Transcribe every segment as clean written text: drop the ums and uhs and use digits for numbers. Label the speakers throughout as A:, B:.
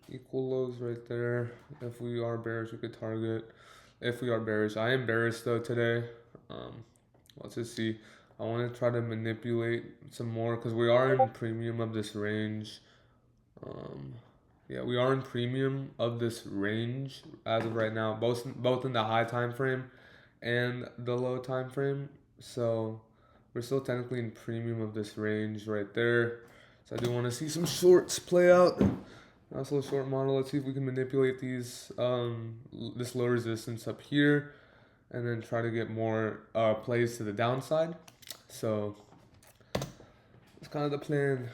A: equal lows right there. If we are bearish, we could target. If we are bearish, I am bearish though today. Um, let's just see. I want to try to manipulate some more because we are in premium of this range. Um, yeah, we are in premium of this range as of right now, both in the high time frame and the low time frame. So we're still technically in premium of this range right there. So I do want to see some shorts play out. Also a short model. Let's see if we can manipulate these this low resistance up here, and then try to get more plays to the downside. So that's kind of the plan.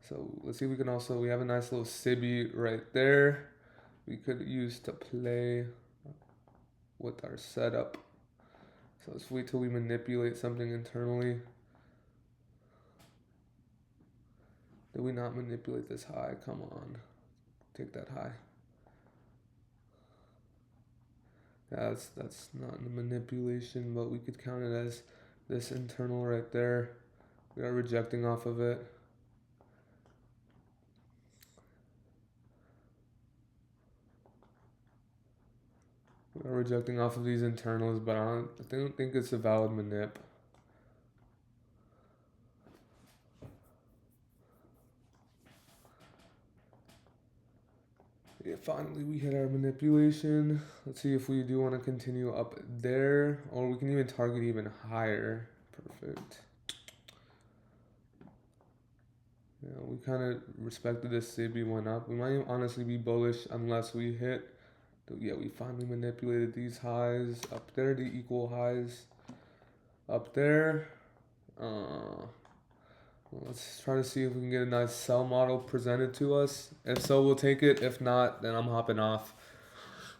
A: So let's see if we can also, we have a nice little Sibi right there. We could use to play with our setup. So let's wait till we manipulate something internally. Did we not manipulate this high? Come on. Take that high. Yeah, that's not the manipulation, but we could count it as this internal right there. We are rejecting off of it. We are rejecting off of these internals, but I don't think it's a valid manip. Yeah, finally we hit our manipulation. Let's see if we do want to continue up there, or we can even target even higher. Perfect. Yeah, we kind of respected this Sibi went up. We might honestly be bullish unless we hit. Yeah, we finally manipulated these highs up there, the equal highs up there. Let's try to see if we can get a nice sell model presented to us. If so, we'll take it. If not, then I'm hopping off.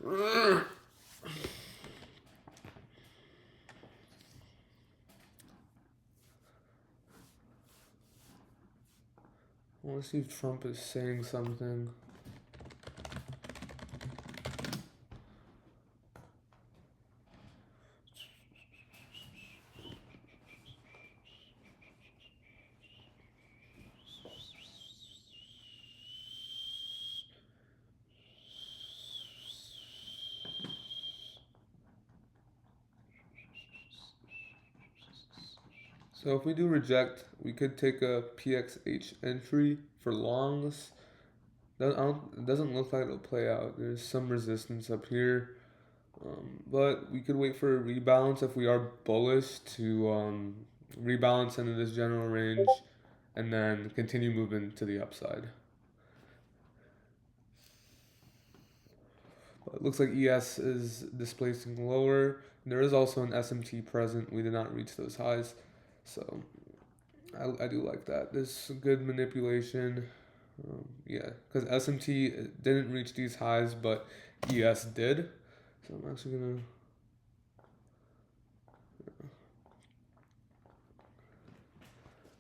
A: I want to see if Trump is saying something. So if we do reject, we could take a PXH entry for longs. It doesn't look like it'll play out. There's some resistance up here. But we could wait for a rebalance if we are bullish to rebalance into this general range and then continue moving to the upside. But it looks like ES is displacing lower. There is also an SMT present. We did not reach those highs. So I do like that. This good manipulation. Yeah, because SMT didn't reach these highs, but ES did. So I'm actually going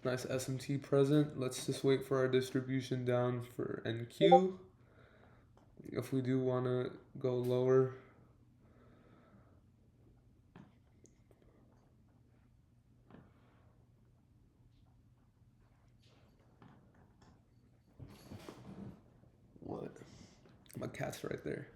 A: to... Nice SMT present. Let's just wait for our distribution down for NQ. If we do want to go lower. What? My cat's right there.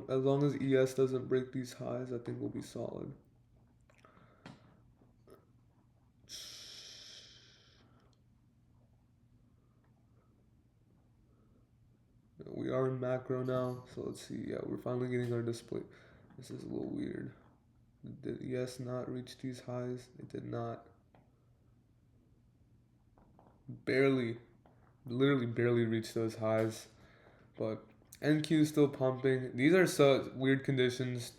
A: As long as ES doesn't break these highs, I think we'll be solid. We are in macro now, so let's see. Yeah, we're finally getting our display. This is a little weird. Did ES not reach these highs? It did not. Barely, literally barely reached those highs. But NQ is still pumping. These are so weird conditions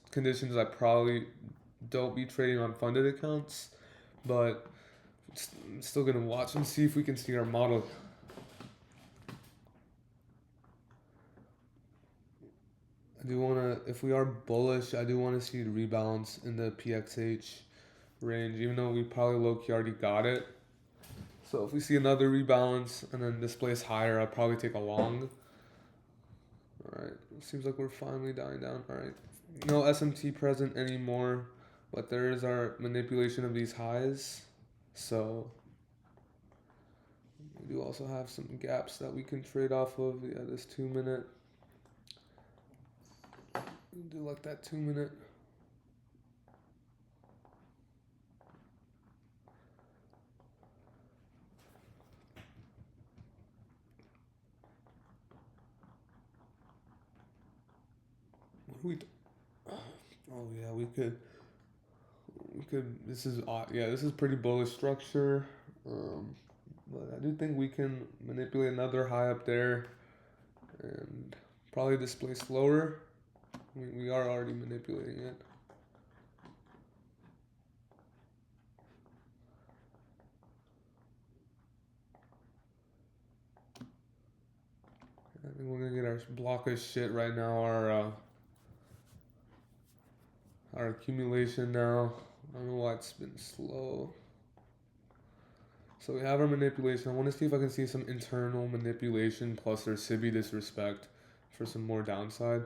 A: I probably don't be trading on funded accounts, but I'm still gonna watch and see if we can see our model. I do want to, if we are bullish, I do want to see rebalance in the PXH range, even though we probably low-key already got it. So if we see another rebalance and then this place higher, I'll probably take a long. Alright, seems like we're finally dying down. Alright, no SMT present anymore, but there is our manipulation of these highs. So we do also have some gaps that we can trade off of. Yeah, this 2 minute. Do like that 2 minute. What do we do? Oh yeah, we could. This is yeah, this is pretty bullish structure. But I do think we can manipulate another high up there and probably display slower. I mean, we are already manipulating it. I think we're gonna get our block of shit right now. Our accumulation now. I don't know why it's been slow. So we have our manipulation. I want to see if I can see some internal manipulation plus our Sibi disrespect for some more downside.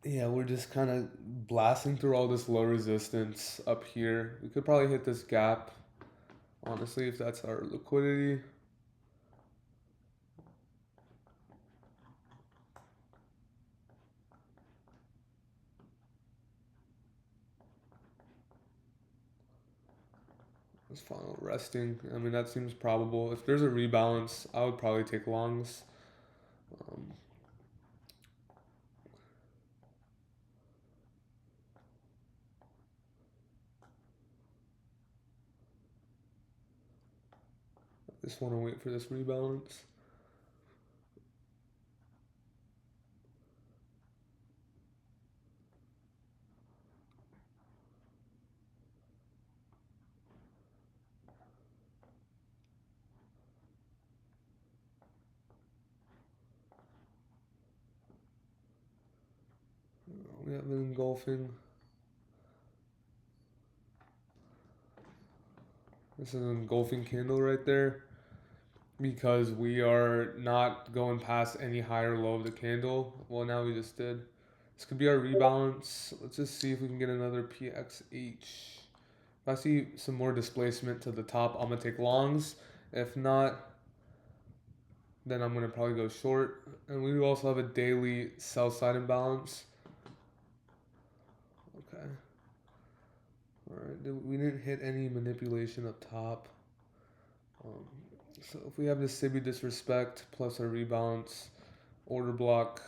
A: Yeah, we're just kind of blasting through all this low resistance up here. We could probably hit this gap, honestly, if that's our liquidity. This final resting. I mean, that seems probable. If there's a rebalance, I would probably take longs. Um, just want to wait for this rebalance. We have an engulfing. This is an engulfing candle right there because we are not going past any higher low of the candle. Well, now we just did. This could be our rebalance. Let's just see if we can get another PXH. If I see some more displacement to the top, I'm gonna take longs. If not, then I'm gonna probably go short. And we also have a daily sell side imbalance. Okay. Alright, we didn't hit any manipulation up top. Um, so if we have this Sibi disrespect plus our rebalance order block,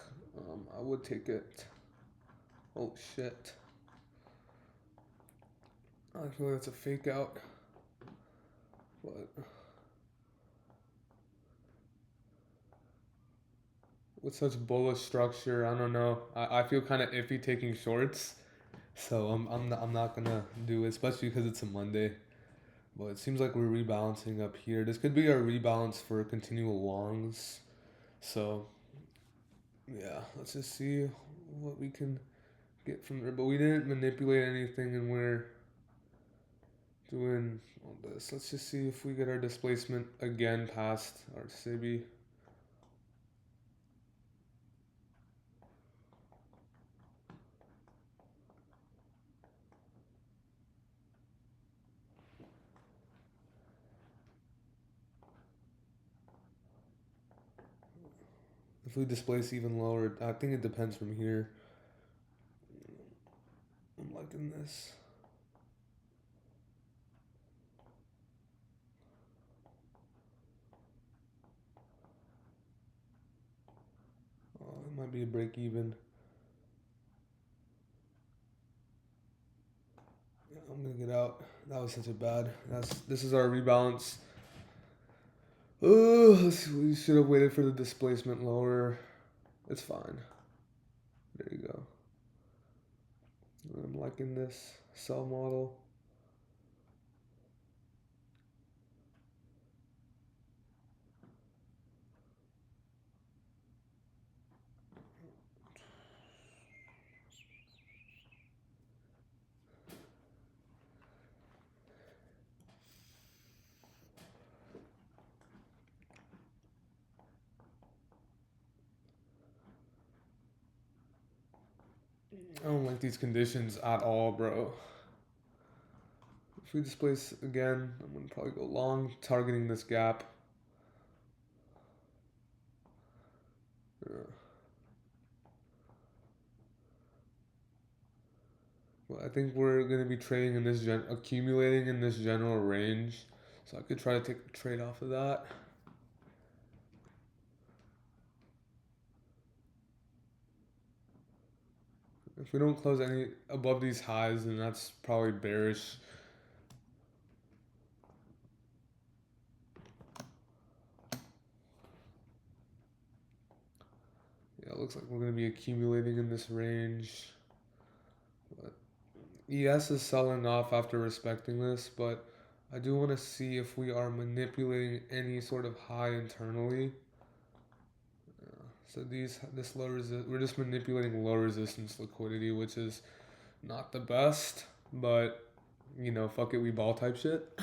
A: I would take it. Oh shit. I feel like that's a fake out. But with such bullish structure, I don't know. I feel kind of iffy taking shorts. So I'm not gonna do it, especially because it's a Monday. But it seems like we're rebalancing up here. This could be our rebalance for continual longs. So yeah, let's just see what we can get from there. But we didn't manipulate anything, and we're doing all this. Let's just see if we get our displacement again past our Sibi. If we displace even lower, I think it depends from here. I'm liking this. Might be a break even. Yeah, I'm gonna get out. That was such a bad. This is our rebalance. Oh, we should have waited for the displacement lower. It's fine. There you go. I'm liking this sell model. I don't like these conditions at all, bro. If we displace again, I'm gonna probably go long, targeting this gap. Well, I think we're gonna be trading in this accumulating in this general range, so I could try to take a trade off of that. If we don't close any above these highs, then that's probably bearish. Yeah, it looks like we're going to be accumulating in this range. But ES is selling off after respecting this, but I do want to see if we are manipulating any sort of high internally. So this low we're just manipulating low resistance liquidity, which is not the best, but you know, fuck it, we ball type shit.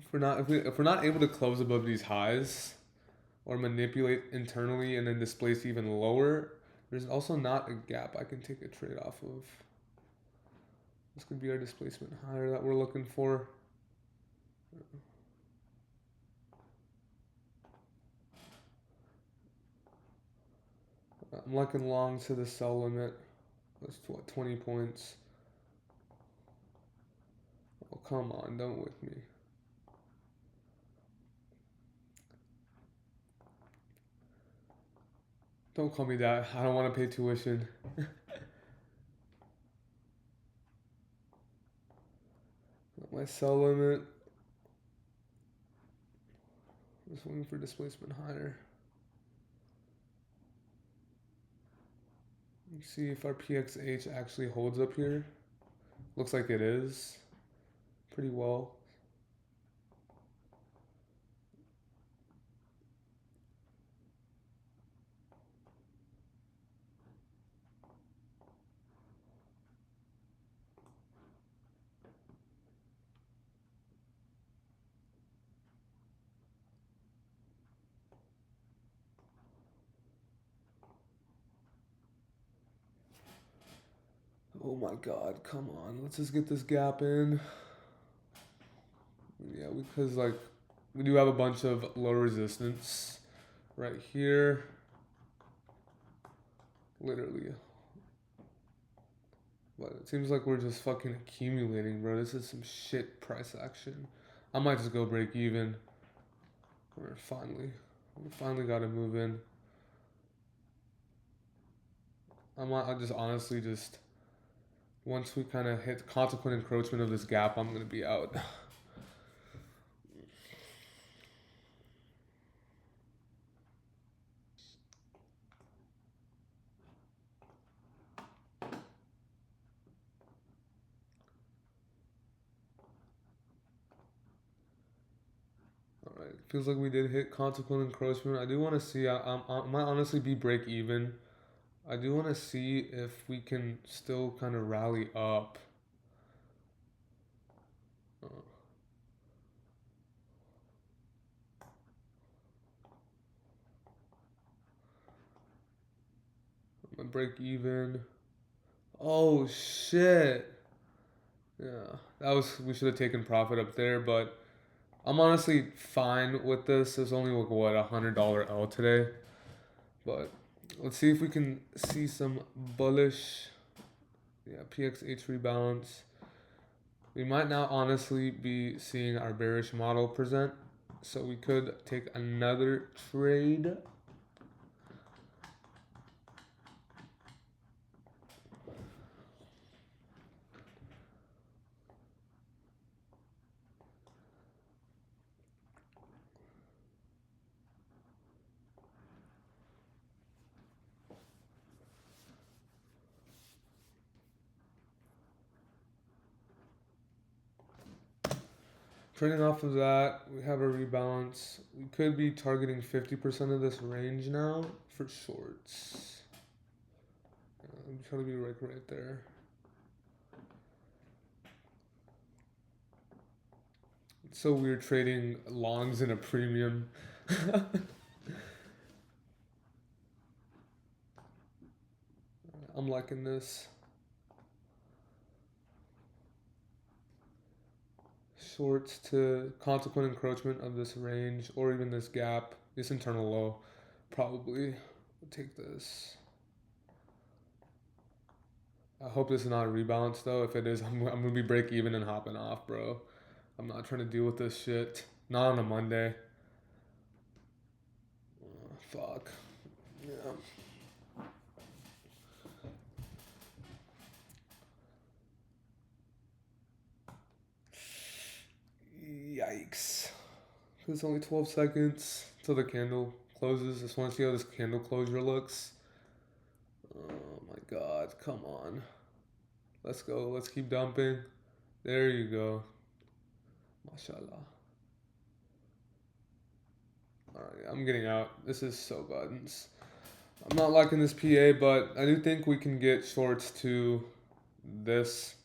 A: If we're not able to close above these highs or manipulate internally and then displace even lower, there's also not a gap I can take a trade off of. This could be our displacement higher that we're looking for. I'm liking long to the sell limit. That's what, 20 points. Oh, come on, don't with me. Don't call me that. I don't want to pay tuition. My sell limit. Just waiting for displacement higher. Let's see if our PXH actually holds up here. Looks like it is. Pretty well. Oh my god, come on. Let's just get this gap in. Yeah, because like we do have a bunch of low resistance right here. Literally. But it seems like we're just fucking accumulating, bro. This is some shit price action. I might just go break even. We finally got to move in. I just honestly just once we kind of hit consequent encroachment of this gap, I'm gonna be out. Alright, feels like we did hit consequent encroachment. I do want to see. I might honestly be break even. I do want to see if we can still kind of rally up. Uh, break even. Oh shit. Yeah, that was, we should have taken profit up there, but I'm honestly fine with this. It's only like what, $100 L today, but let's see if we can see some bullish. Yeah, PXH rebalance. We might now honestly be seeing our bearish model present, so we could take another trade. Trading off of that, we have a rebalance. We could be targeting 50% of this range now for shorts. I'm trying to be right there. It's so weird trading longs in a premium. I'm liking this. Shorts to consequent encroachment of this range, or even this gap, this internal low. Probably take this. I hope this is not a rebalance though. If it is, I'm gonna be break even and hopping off, bro. I'm not trying to deal with this shit. Not on a Monday. Fuck. Yeah. Yikes. It's only 12 seconds till the candle closes. Just want to see how this candle closure looks. Oh my god, come on. Let's go. Let's keep dumping. There you go. Mashallah. Alright, I'm getting out. This is so buttons. I'm not liking this PA, but I do think we can get shorts to this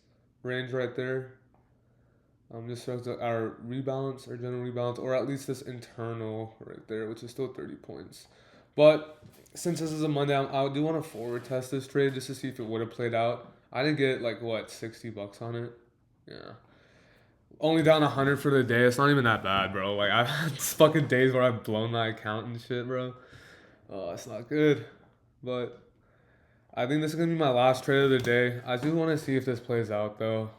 A: range right there. Just our rebalance, our general rebalance, or at least this internal right there, which is still 30 points. But since this is a Monday, I do want to forward test this trade just to see if it would have played out. I didn't get like what, $60 on it. Yeah. Only down 100 for the day. It's not even that bad, bro. Like I've had fucking days where I've blown my account and shit, bro. Oh, it's not good. But I think this is gonna be my last trade of the day. I do want to see if this plays out though.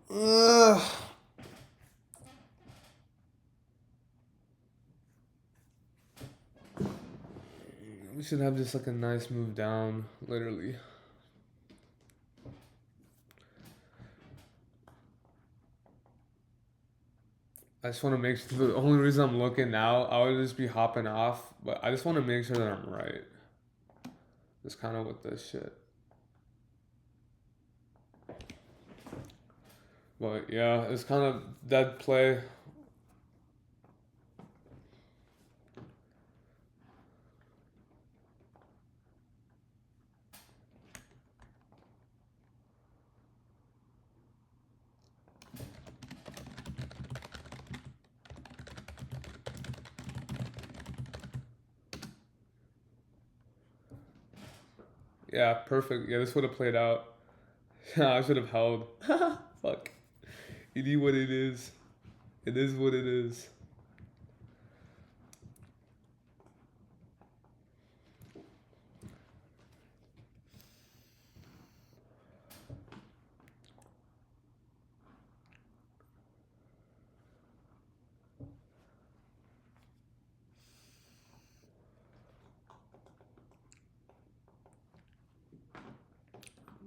A: Ugh. We should have just like a nice move down, literally. I just want to make sure, the only reason I'm looking now, I would just be hopping off, but I just want to make sure that I'm right. Just kind of with this shit. But yeah, it's kind of dead play. Yeah, perfect. Yeah, this would have played out. Yeah, I should have held. Fuck. It is what it is. It is what it is.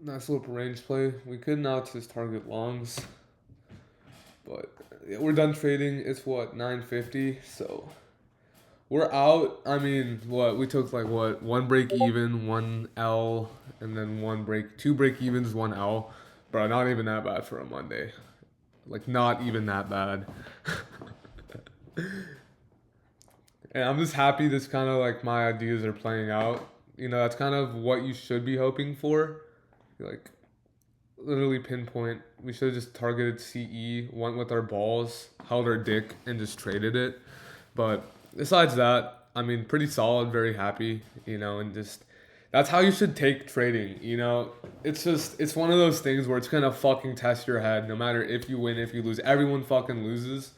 A: Nice little range play. We could now just target longs. But yeah, we're done trading. It's what, 9:50, so we're out. I mean, what, we took like what, one break even, one L, and then two break evens, one L. Bro, not even that bad for a Monday. Like not even that bad. And I'm just happy this kind of like my ideas are playing out. You know, that's kind of what you should be hoping for. Like literally pinpoint. We should have just targeted CE, went with our balls, held our dick, and just traded it. But besides that, I mean, pretty solid, very happy, you know, and just that's how you should take trading, you know. It's one of those things where it's gonna fucking test your head no matter if you win, if you lose. Everyone fucking loses.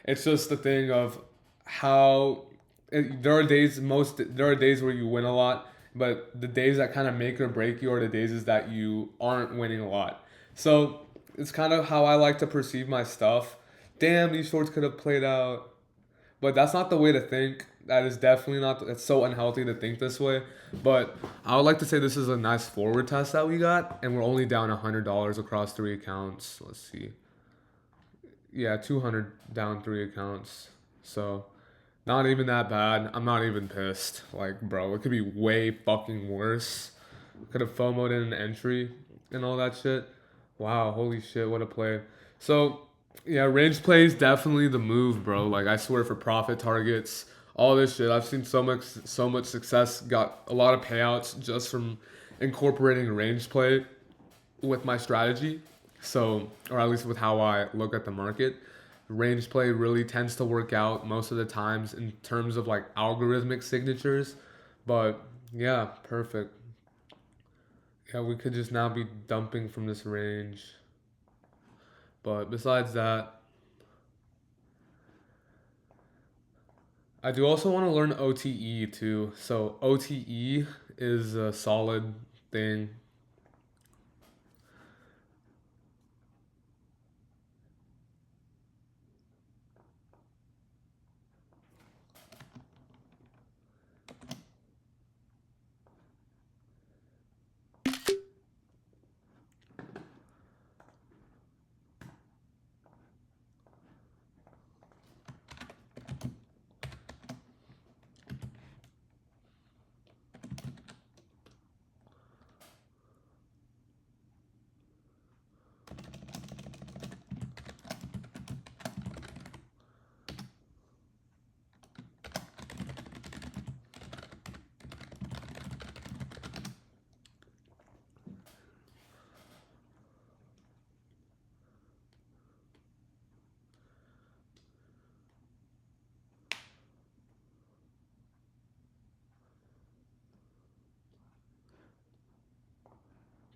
A: It's just the thing of how there are days where you win a lot, but the days that kind of make or break you are the days is that you aren't winning a lot. So it's kind of how I like to perceive my stuff. Damn, these shorts could have played out, but that's not the way to think. That is definitely not. It's so unhealthy to think this way. But I would like to say this is a nice forward test that we got, and we're only down $100 across 3 accounts. Let's see. Yeah, 200 down 3 accounts. So not even that bad. I'm not even pissed. Like, bro, it could be way fucking worse. Could have FOMO'd in an entry and all that shit. Wow, holy shit, what a play. So, yeah, range play is definitely the move, bro. Like, I swear for profit targets, all this shit. I've seen so much success, got a lot of payouts just from incorporating range play with my strategy. So, or at least with how I look at the market. Range play really tends to work out most of the times in terms of like algorithmic signatures. But yeah, perfect. Yeah, we could just now be dumping from this range. But besides that, I do also want to learn OTE too. So OTE is a solid thing.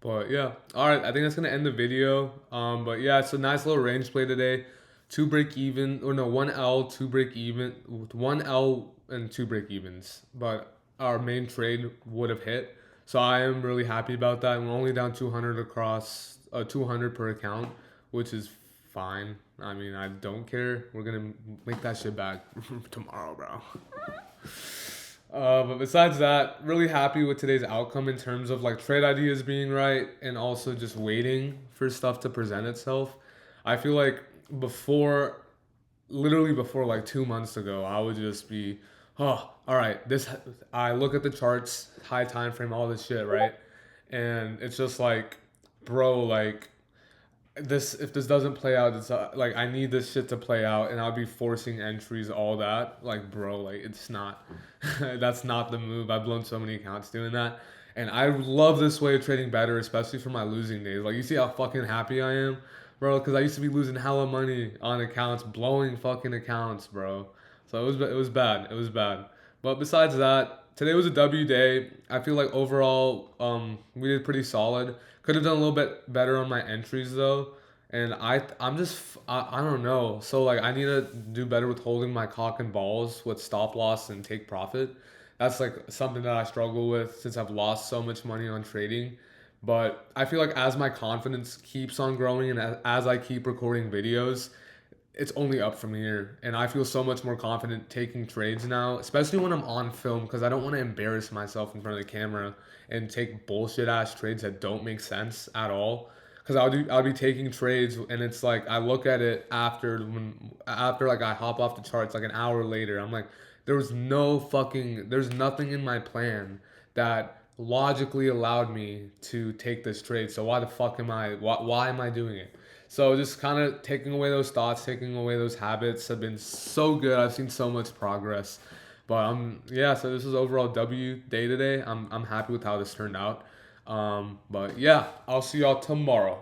A: But yeah, all right. I think that's gonna end the video. But yeah, it's a nice little range play today. Two break even, or no, one L, two break even, one L and two break evens. But our main trade would have hit, so I am really happy about that. We're only down 200 across, 200 per account, which is fine. I mean, I don't care. We're gonna make that shit back tomorrow, bro. But besides that, really happy with today's outcome in terms of like trade ideas being right and also just waiting for stuff to present itself. I feel like before, literally before like 2 months ago, I would just be, oh, all right, this. I look at the charts, high time frame, all this shit, right? And it's just like, bro, like this if this doesn't play out, it's like I need this shit to play out, and I'll be forcing entries, all that. Like, bro, like it's not. That's not the move. I've blown so many accounts doing that, and I love this way of trading better, especially for my losing days. Like, you see how fucking happy I am, bro? Because I used to be losing hella money on accounts, blowing fucking accounts, bro. So it was bad. It was bad. But besides that, today was a W day. I feel like overall, we did pretty solid. Could have done a little bit better on my entries though, and I don't know. So like I need to do better with holding my cock and balls with stop loss and take profit. That's like something that I struggle with since I've lost so much money on trading. But I feel like as my confidence keeps on growing and as I keep recording videos, it's only up from here. And I feel so much more confident taking trades now, especially when I'm on film, because I don't want to embarrass myself in front of the camera and take bullshit ass trades that don't make sense at all. Because I'll be taking trades, and it's like I look at it after like I hop off the charts like an hour later. I'm like, there's nothing in my plan that logically allowed me to take this trade. So why the fuck why am I doing it? So just kind of taking away those thoughts, taking away those habits have been so good. I've seen so much progress. But yeah, so this is overall W day today. I'm happy with how this turned out. But yeah, I'll see y'all tomorrow.